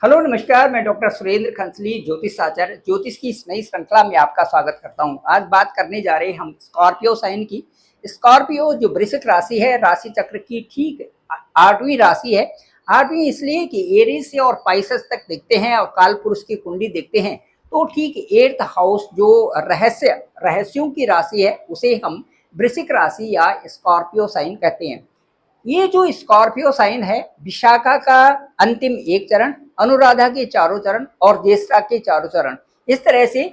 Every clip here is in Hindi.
हेलो नमस्कार, मैं डॉक्टर सुरेंद्र खंसली ज्योतिष आचार्य ज्योतिष की इस नई श्रृंखला में आपका स्वागत करता हूं। आज बात करने जा रहे हैं हम स्कॉर्पियो साइन की। स्कॉर्पियो जो वृश्चिक राशि है, राशि चक्र की ठीक 8वीं राशि है। 8वीं इसलिए कि एरीज से और पाइसेस तक देखते हैं और काल पुरुष की कुंडली देखते हैं तो ठीक 8th हाउस जो रहस्यों की राशि है उसे हम वृश्चिक राशि या स्कॉर्पियो साइन कहते हैं। ये जो स्कॉर्पियो साइन है, विशाखा का अंतिम एक चरण, अनुराधा के चारों चरण और ज्येष्ठा के चारों चरण, इस तरह से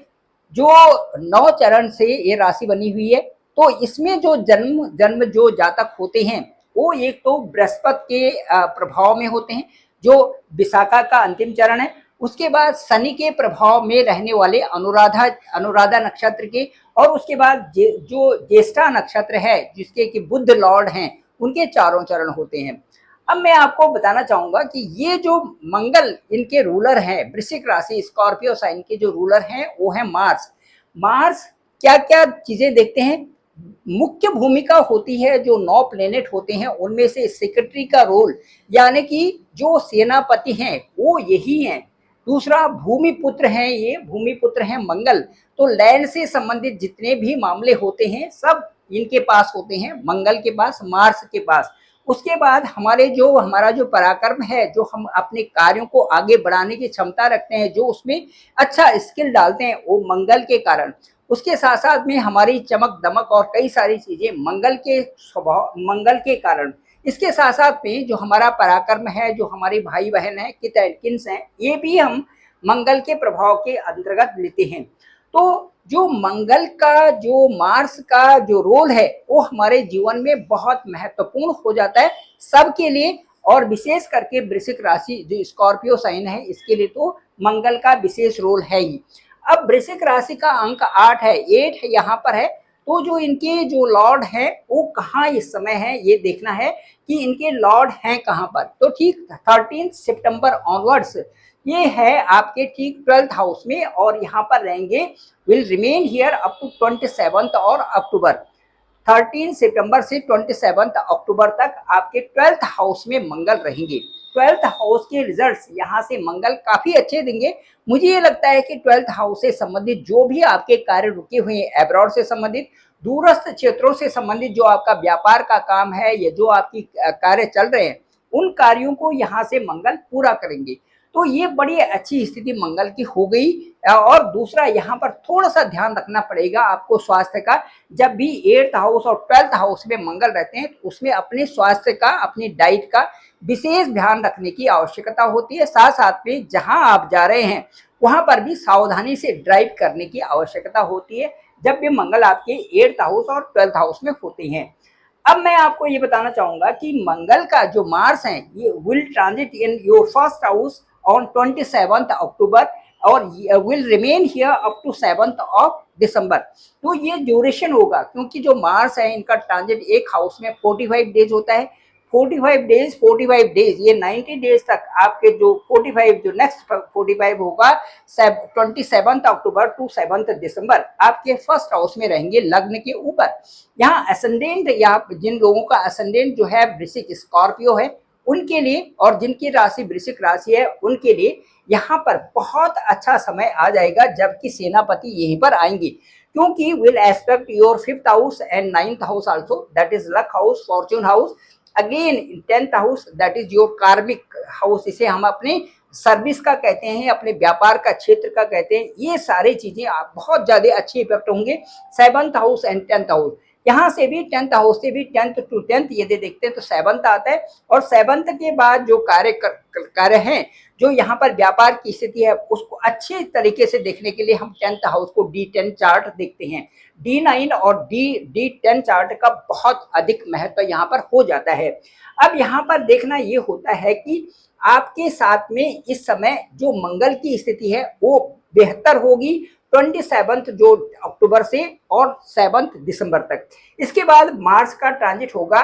जो 9 चरण से ये राशि बनी हुई है। तो इसमें जो जन्म जन्म जो जातक होते हैं वो एक तो बृहस्पति के प्रभाव में होते हैं, जो विशाखा का अंतिम चरण है। उसके बाद शनि के प्रभाव में रहने वाले अनुराधा नक्षत्र के, और उसके बाद जो ज्येष्ठा नक्षत्र है जिसके कि बुध लॉर्ड हैं, उनके चारों चरण होते हैं। अब मैं आपको बताना चाहूंगा कि ये जो मंगल इनके रूलर हैं, वृश्चिक राशि स्कॉर्पियो साइन के जो रूलर हैं वो है मार्स। मार्स क्या क्या चीजें देखते हैं, मुख्य भूमिका होती है जो 9 प्लेनेट होते हैं उनमें से सेक्रेटरी का रोल, यानी कि जो सेनापति हैं वो यही हैं। दूसरा भूमि पुत्र हैं, ये भूमि पुत्र हैं मंगल। तो लैंड से संबंधित जितने भी मामले होते हैं सब इनके पास होते हैं, मंगल के पास, मार्स के पास। उसके बाद हमारा जो पराक्रम है, जो हम अपने कार्यों को आगे बढ़ाने की क्षमता रखते हैं, जो उसमें अच्छा स्किल डालते हैं, वो मंगल के कारण। उसके साथ साथ में हमारी चमक दमक और कई सारी चीजें मंगल के स्वभाव, मंगल के कारण। इसके साथ साथ में जो हमारा पराक्रम है, जो हमारे भाई बहन है, किन्स हैं, ये भी हम मंगल के प्रभाव के अंतर्गत लेते हैं। तो जो मंगल का, जो मार्स का जो रोल है वो हमारे जीवन में बहुत महत्वपूर्ण हो जाता है सबके लिए, और विशेष करके वृश्चिक राशि जो स्कॉर्पियो साइन है इसके लिए तो मंगल का विशेष रोल है ही। अब वृश्चिक राशि का अंक 8 है, 8 है यहाँ पर है। तो जो इनके जो लॉर्ड हैं वो कहाँ इस समय है ये देखना है कि इनके लॉर्ड हैं कहाँ पर। तो ठीक 13 सितंबर ऑनवर्ड्स ये है आपके ठीक 12th हाउस में, और यहाँ पर रहेंगे, will remain here up to 27 और अक्टूबर। 13 सितंबर से 27 अक्टूबर तक आपके 12th हाउस में मंगल रहेंगे। 12th हाउस के रिजल्ट्स यहाँ से मंगल काफी अच्छे देंगे। मुझे ये लगता है कि 12th हाउस से संबंधित जो भी आपके कार्य रुके हुए हैं, एब्रॉड से संबंधित, दूरस्थ क्षेत्रों से संबंधित जो आपका व्यापार का काम है या जो आपकी कार्य चल रहे हैं, उन कार्यों को यहाँ से मंगल पूरा करेंगे। तो ये बड़ी अच्छी स्थिति मंगल की हो गई। और दूसरा यहाँ पर थोड़ा सा ध्यान रखना पड़ेगा आपको स्वास्थ्य का। जब भी 8th हाउस और 12th हाउस में मंगल रहते हैं तो उसमें अपने स्वास्थ्य का, अपनी डाइट का विशेष ध्यान रखने की आवश्यकता होती है। साथ साथ में जहां आप जा रहे हैं वहां पर भी सावधानी से ड्राइव करने की आवश्यकता होती है जब भी मंगल आपके 8th हाउस और 12th हाउस में होते हैं। अब मैं आपको ये बताना चाहूंगा कि मंगल का जो मार्स है ये will transit in your first house on 27 October और will remain here up to 7 of December. तो ये ड्यूरेशन होगा, क्योंकि जो मार्स है इनका ट्रांजिट एक हाउस में 45 डेज होता है। 45 डेज ये 90 डेज तक आपके जो 45 जो नेक्स्ट 45 होगा 27 अक्टूबर टू 7 दिसंबर आपके फर्स्ट हाउस में रहेंगे, लग्न के ऊपर। यहाँ असेंडेंट या जिन लोगों का असेंडेंट जो है वृश्चिक स्कॉर्पियो है उनके लिए, और जिनकी राशि वृश्चिक राशि है उनके लिए यहाँ पर बहुत अच्छा समय आ जाएगा जबकि सेनापति यहीं पर आएंगे, क्योंकि will aspect your 5th house and 9th house also, that is luck house, Fortune house, again 10th house that is your कार्मिक हाउस। इसे हम अपने सर्विस का कहते हैं, अपने व्यापार का क्षेत्र का कहते हैं। ये सारी चीजें आप बहुत ज्यादा अच्छे इफेक्ट होंगे। 7th house and 10th house, यहाँ से भी 10th हाउस से भी 10th टू 10th यदि देखते हैं तो 7th आता है, और 7th के बाद जो कार्य हैं, जो यहाँ पर व्यापार की स्थिति है उसको अच्छे तरीके से देखने के लिए हम 10th हाउस को D10 चार्ट देखते हैं। D9 और D10 चार्ट का बहुत अधिक महत्व यहाँ पर हो जाता है। अब यहाँ पर देखना ये होता है कि आपके साथ में इस समय जो मंगल की स्थिति है वो बेहतर होगी 27 जो अक्टूबर से और 7 दिसंबर तक। इसके बाद मार्स का ट्रांजिट होगा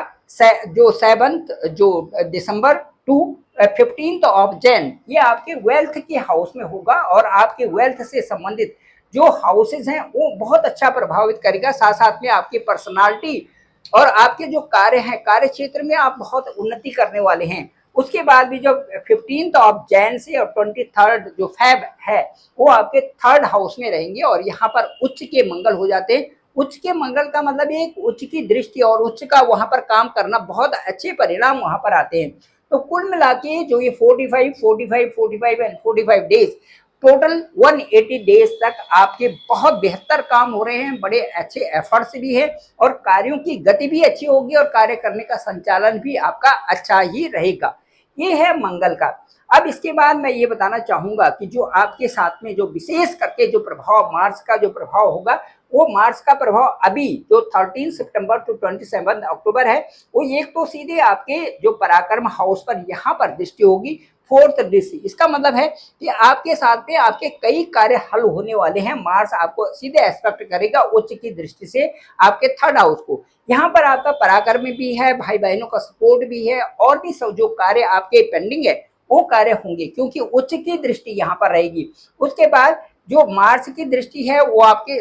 जो 7 जो दिसंबर टू 15 ऑफ जैन, ये आपके वेल्थ के हाउस में होगा, और आपके वेल्थ से संबंधित जो हाउसेज हैं वो बहुत अच्छा प्रभावित करेगा। साथ साथ में आपकी पर्सनालिटी और आपके जो कार्य हैं, कार्य क्षेत्र में आप बहुत उन्नति करने वाले हैं, उसके बाद भी जो 15th ऑफ जैन से और 23rd जो फेब है वो आपके 3rd हाउस में रहेंगे और यहाँ पर उच्च के मंगल हो जाते हैं। उच्च के मंगल का मतलब एक उच्च की दृष्टि और उच्च का वहां पर काम करना, बहुत अच्छे परिणाम वहां पर आते हैं। तो कुल मिला के जो ये 45, 45, 45 एंड 45 डेज, टोटल 180 डेज तक आपके बहुत बेहतर काम हो रहे हैं, बड़े अच्छे एफर्ट्स भी है और कार्यों की गति भी अच्छी होगी और कार्य करने का संचालन भी आपका अच्छा ही रहेगा। ये है मंगल का। अब इसके बाद मैं ये बताना चाहूंगा कि जो आपके साथ में जो विशेष करके जो प्रभाव मार्स का जो प्रभाव होगा, वो मार्स का प्रभाव अभी जो 13 सितंबर टू 27 अक्टूबर है, वो एक तो सीधे आपके जो पराक्रम हाउस पर यहाँ पर दृष्टि होगी, 4th दृष्टि। इसका मतलब है कि आपके साथ में आपके कई कार्य हल होने वाले हैं। मार्स आपको सीधे एस्पेक्ट करेगा उच्च की दृष्टि से आपके 3rd हाउस को। यहाँ पर आपका पराक्रम भी है, भाई बहनों का सपोर्ट भी है और भी सब जो कार्य आपके पेंडिंग है वो कार्य होंगे क्योंकि उच्च की दृष्टि यहाँ पर रहेगी। उसके बाद जो मार्स की दृष्टि है वो आपके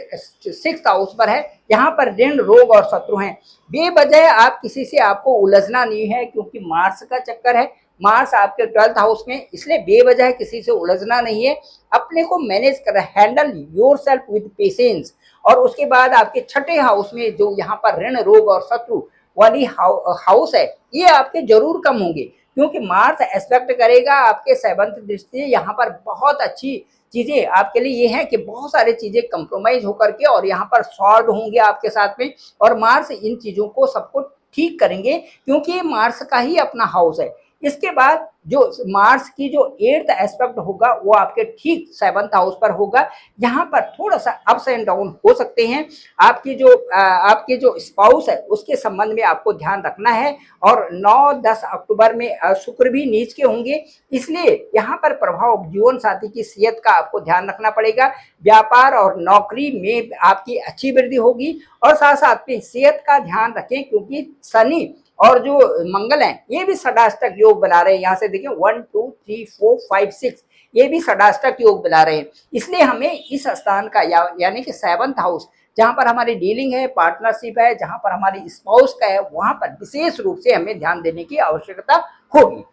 6th हाउस पर है। यहाँ पर ऋण, रोग और शत्रु हैं। बेवजह आप किसी से आपको उलझना नहीं है क्योंकि मार्स का चक्कर है। मार्स आपके 12th हाउस में, इसलिए बेवजह किसी से उलझना नहीं है। अपने को मैनेज कर, हैंडल योरसेल्फ विद पेशेंस। और उसके बाद आपके 6ठे हाउस में जो यहाँ पर ऋण, रोग और शत्रु वाली हाउस है, ये आपके जरूर कम होंगे क्योंकि मार्स एस्पेक्ट करेगा आपके 7th दृष्टि। यहाँ पर बहुत अच्छी चीजें आपके लिए ये है कि बहुत सारी चीजें कंप्रोमाइज होकर के और यहाँ पर सॉल्व होंगे आपके साथ में और मार्स इन चीजों को सबको ठीक करेंगे क्योंकि ये मार्स का ही अपना हाउस है। इसके बाद जो मार्स की जो 8th एस्पेक्ट होगा वो आपके ठीक 7th हाउस पर होगा। यहाँ पर थोड़ा सा अप्स एंड डाउन हो सकते हैं। आपके जो स्पाउस है उसके संबंध में आपको ध्यान रखना है। और 9-10 अक्टूबर में शुक्र भी नीच के होंगे, इसलिए यहाँ पर प्रभाव जीवन साथी की सेहत का आपको ध्यान रखना पड़ेगा। व्यापार और नौकरी में आपकी अच्छी वृद्धि होगी और साथ साथ में सेहत का ध्यान रखें क्योंकि शनि और जो मंगल है ये भी षडाष्टक योग बना रहे हैं। यहाँ से देखिए 1 2 3 4 5 6 ये भी षडाष्टक योग बना रहे हैं। इसलिए हमें इस स्थान का यानी कि 7th हाउस जहाँ पर हमारी डीलिंग है, पार्टनरशिप है, जहाँ पर हमारी स्पाउस का है, वहाँ पर विशेष रूप से हमें ध्यान देने की आवश्यकता होगी।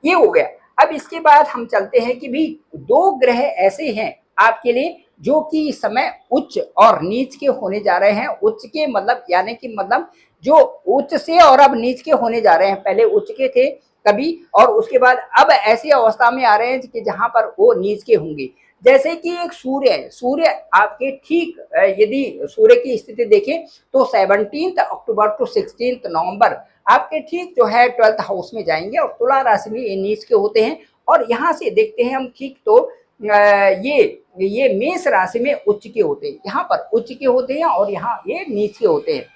ये हो गया। अब इसके बाद हम चलते हैं कि भी 2 ग्रह ऐसे हैं आपके लिए जो कि इस समय उच्च और नीच के होने जा रहे हैं। उच्च के मतलब यानी कि मतलब जो उच्च से और अब नीच के होने जा रहे हैं। पहले उच्च के थे कभी और उसके बाद अब ऐसी अवस्था में आ रहे हैं कि जहां पर वो नीच के होंगे। जैसे कि एक सूर्य है, सूर्य आपके ठीक यदि सूर्य की स्थिति देखें तो 17 अक्टूबर टू 16 नवंबर आपके ठीक जो है 12th हाउस में जाएंगे और तुला राशि में ये नीच के होते हैं। और यहाँ से देखते हैं हम ठीक तो ये मेष राशि में उच्च के होते हैं, यहाँ पर उच्च के होते हैं और यहाँ ये नीच के होते हैं।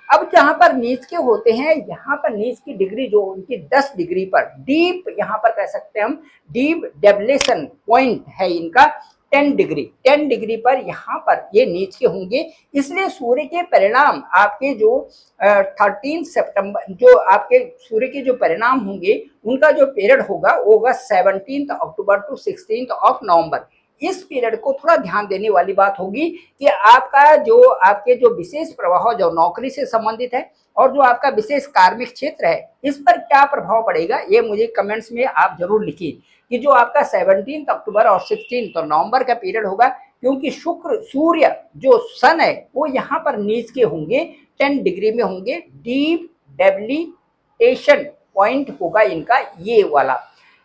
अब जहाँ पर नीच के होते हैं, यहाँ पर नीच की डिग्री जो उनकी 10 डिग्री पर डीप, यहाँ पर कह सकते हैं हम डीप डेवलेशन पॉइंट है इनका 10 डिग्री, 10 डिग्री पर यहाँ पर ये नीच के होंगे। इसलिए सूर्य के परिणाम आपके जो 13 सितंबर जो आपके सूर्य के जो परिणाम होंगे उनका जो पीरियड होगा वो होगा 17 अक्टूबर टू 16 ऑफ नवंबर। इस पीरियड को थोड़ा ध्यान देने वाली बात होगी कि आपका जो आपके जो विशेष प्रभाव जो नौकरी से संबंधित है और जो आपका विशेष कार्मिक क्षेत्र है इस पर क्या प्रभाव पड़ेगा, ये मुझे कमेंट्स में आप जरूर लिखिए कि जो आपका 17 अक्टूबर और 16 नवंबर का पीरियड होगा क्योंकि शुक्र सूर्य जो सन है वो यहाँ पर नीच के होंगे, 10 डिग्री में होंगे। डीप डेबिलिटेशन पॉइंट होगा इनका ये वाला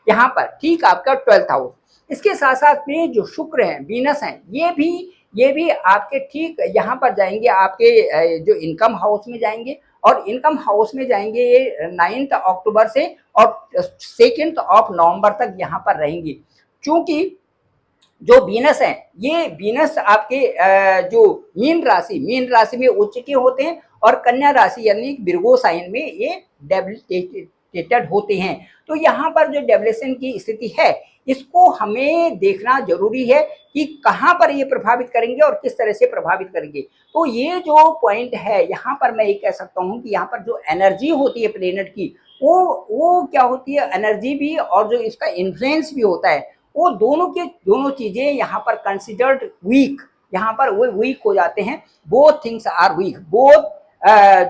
यहाँ पर ठीक आपका 12th हाउस। इसके साथ साथ में जो शुक्र हैं, वीनस हैं, ये भी आपके ठीक यहाँ पर जाएंगे आपके जो इनकम हाउस में जाएंगे और इनकम हाउस में जाएंगे ये 9 अक्टूबर से और 2 ऑफ नवंबर तक यहाँ पर रहेंगी। चूंकि जो वीनस है ये वीनस आपके जो मीन राशि में उच्च के होते हैं और कन्या राशि यानी विर्गो साइन में ये डेबिलिटेटेड होते हैं। तो यहाँ पर जो डेवलेशन की स्थिति है इसको हमें देखना जरूरी है कि कहाँ पर ये प्रभावित करेंगे और किस तरह से प्रभावित करेंगे। तो ये जो पॉइंट है यहाँ पर मैं ये कह सकता हूँ कि यहाँ पर जो एनर्जी होती है प्लेनेट की वो क्या होती है, एनर्जी भी और जो इसका इन्फ्लुएंस भी होता है वो दोनों चीजें यहाँ पर कंसिडर्ड वीक, यहाँ पर वो वीक हो जाते हैं। Both things are weak, both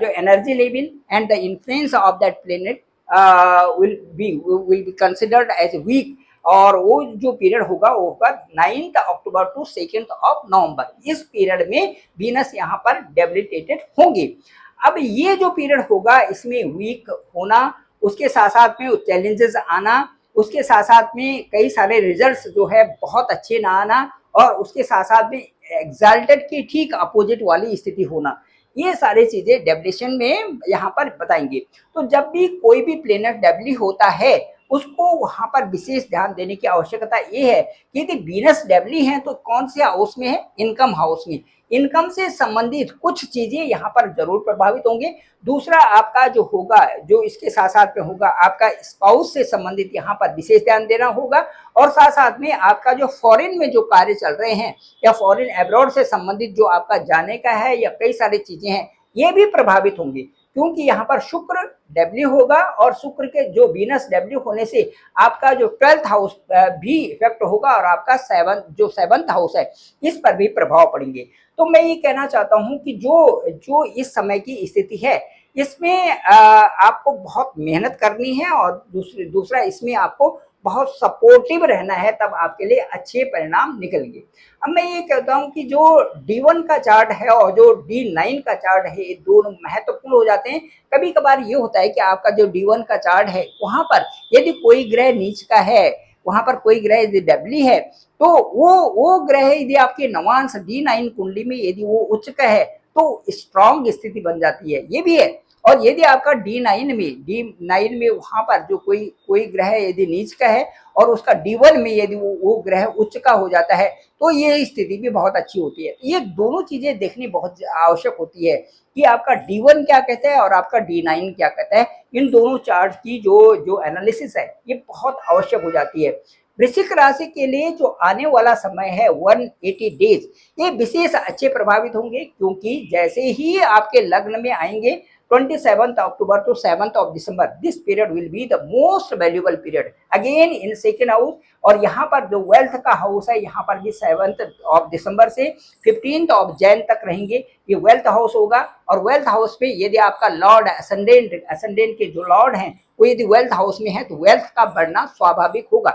जो energy level and the influence of that planet will be considered as weak, और वो जो पीरियड होगा वो होगा 9 अक्टूबर टू 2 नवंबर। इस पीरियड में वीनस यहाँ पर डेबिलिटेटेड होंगे। अब ये जो पीरियड होगा इसमें वीक होना, उसके साथ साथ में चैलेंजेस आना, उसके साथ साथ में कई सारे रिजल्ट्स जो है बहुत अच्छे ना आना, और उसके साथ साथ में एग्जाल्टेड की ठीक अपोजिट वाली स्थिति होना, ये सारी चीजें डेबिलिशन में यहाँ पर बताएंगे। तो जब भी कोई भी प्लेनेट डेबिली होता है उसको वहां पर विशेष ध्यान देने की आवश्यकता ये है कि यदि वीनस डेबिली है तो कौन से हाउस में है, इनकम हाउस में। इनकम से संबंधित कुछ चीजें यहाँ पर जरूर प्रभावित होंगे। दूसरा आपका जो होगा, जो इसके साथ साथ में होगा, आपका स्पाउस से संबंधित यहाँ पर विशेष ध्यान देना होगा, और साथ साथ में आपका जो फॉरेन में जो कार्य चल रहे हैं या फॉरेन एब्रॉड से संबंधित जो आपका जाने का है या कई सारी चीजें हैं, ये भी प्रभावित होंगी, क्योंकि यहाँ पर शुक्र डब्ल्यू होगा, और शुक्र के जो वीनस डब्ल्यू होने से आपका जो 12th हाउस भी इफेक्ट होगा, और आपका 7th हाउस है इस पर भी प्रभाव पड़ेंगे। तो मैं ये कहना चाहता हूँ कि जो इस समय की स्थिति है इसमें आपको बहुत मेहनत करनी है, और दूसरा इसमें आपको बहुत सपोर्टिव रहना है, तब आपके लिए अच्छे परिणाम निकलेंगे। अब मैं ये कहता हूँ कि जो D1 का चार्ट है और जो D9 का चार्ट है, ये दोनों महत्वपूर्ण हो जाते हैं। कभी कभार ये होता है कि आपका जो D1 का चार्ट है वहां पर यदि कोई ग्रह नीच का है, वहां पर कोई ग्रह यदि डबली है, तो वो ग्रह यदि आपके नवांश D9 कुंडली में यदि वो उच्च का है तो स्ट्रांग स्थिति बन जाती है, ये भी है। और यदि आपका D9 में वहां पर जो कोई ग्रह यदि नीच का है और उसका D1 में यदि वो ग्रह उच्च का हो जाता है तो ये स्थिति भी बहुत अच्छी होती है। ये दोनों चीजें देखनी बहुत आवश्यक होती है कि आपका D1 क्या कहता है और आपका D9 क्या कहता है। इन दोनों चार्ट की जो एनालिसिस है ये बहुत आवश्यक हो जाती है। वृश्चिक राशि के लिए जो आने वाला समय है 180 डेज, ये विशेष अच्छे प्रभावित होंगे, क्योंकि जैसे ही आपके लग्न में आएंगे 27th October to 7th of December, this period will be the most valuable period again in second house। और यहाँ पर जो वेल्थ का हाउस है यहाँ पर भी 7th of December से 15th of Jan तक रहेंगे, ये वेल्थ हाउस होगा। और वेल्थ हाउस पे यदि आपका लॉर्ड असेंडेंट के जो लॉर्ड हैं वो यदि वेल्थ हाउस में है तो वेल्थ का बढ़ना स्वाभाविक होगा।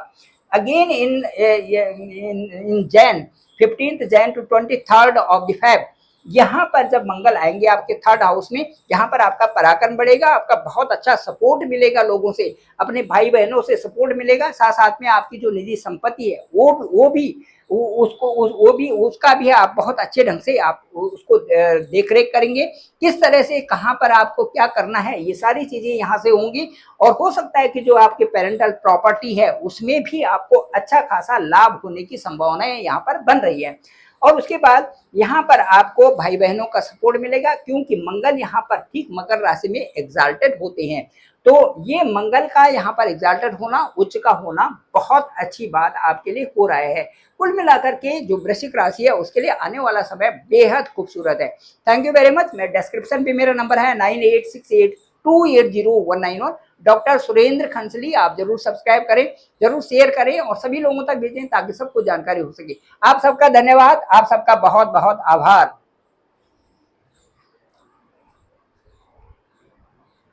Again in Jan 15th Jan to 23rd of the Feb, यहाँ पर जब मंगल आएंगे आपके 3rd हाउस में, यहाँ पर आपका पराक्रम बढ़ेगा, आपका बहुत अच्छा सपोर्ट मिलेगा, लोगों से, अपने भाई बहनों से सपोर्ट मिलेगा। साथ साथ में आपकी जो निजी संपत्ति है वो भी उसका भी आप बहुत अच्छे ढंग से आप उसको देख रेख करेंगे, किस तरह से कहाँ पर आपको क्या करना है, ये सारी चीजें यहाँ से होंगी। और हो सकता है कि जो आपके पेरेंटल प्रॉपर्टी है उसमें भी आपको अच्छा खासा लाभ होने की संभावनाएं यहाँ पर बन रही है। और उसके बाद यहाँ पर आपको भाई बहनों का सपोर्ट मिलेगा, क्योंकि मंगल यहाँ पर ठीक मकर राशि में एग्जाल्टेड होते हैं। तो ये मंगल का यहाँ पर एग्जाल्टेड होना, उच्च का होना बहुत अच्छी बात आपके लिए हो रहा है। कुल मिलाकर के जो वृश्चिक राशि है उसके लिए आने वाला समय बेहद खूबसूरत है। Thank you very much. मैं डिस्क्रिप्शन पे मेरा नंबर है 9868280191। डॉक्टर सुरेंद्र खंसली, आप जरूर सब्सक्राइब करें, जरूर शेयर करें और सभी लोगों तक भेजें ताकि सबको जानकारी हो सके। आप सबका धन्यवाद, आप सबका बहुत बहुत आभार।